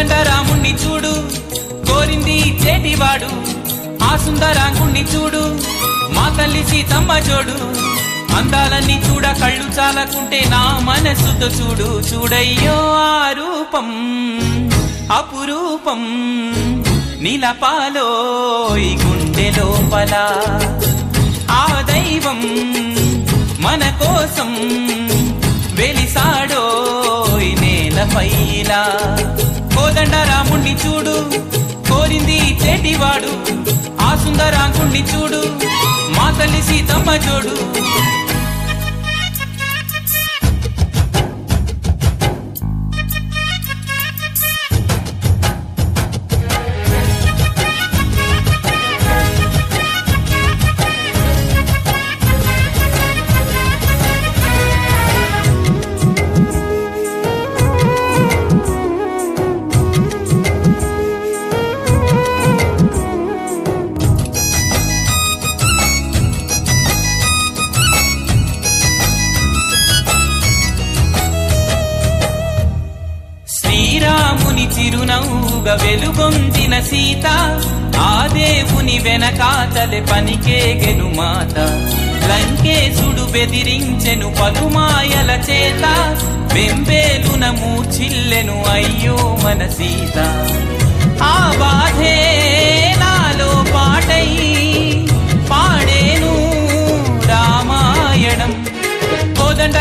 కోదండ రాముణ్ణి చూడు కోరింది చేటివాడు ఆ సుందరాంగుణ్ణి చూడు మా తల్లి సీతమ్మ జోడు అందాలన్నీ చూడ కళ్ళు చాలకుంటే నా మనసుతో చూడు చూడయ్యో ఆ రూపం అపురూపం నీలపాలో ఈ గుండె లోపల ఆ దైవం మన కోసం వెలిసాడో ఈ నేలపైలా కోదండ రాముణ్ణి చూడు కోరింది చేటివాడు ఆ సుందరాంగుణ్ణి చూడు మా తల్లి సీతమ్మ జోడు శ్రీరాముని చిరునవ్వుగా వెలుగొందిన సీత ఆ దేవుని వెనకాతలే పనికేగెను మాత లంకేశుడు బెదిరించెను పలుమాయల చేత బెంబేలున మూర్చిల్లెను అయ్యో మన సీత ఆ బాధే నాలో పాటై పాడేను రామాయణం కోదండ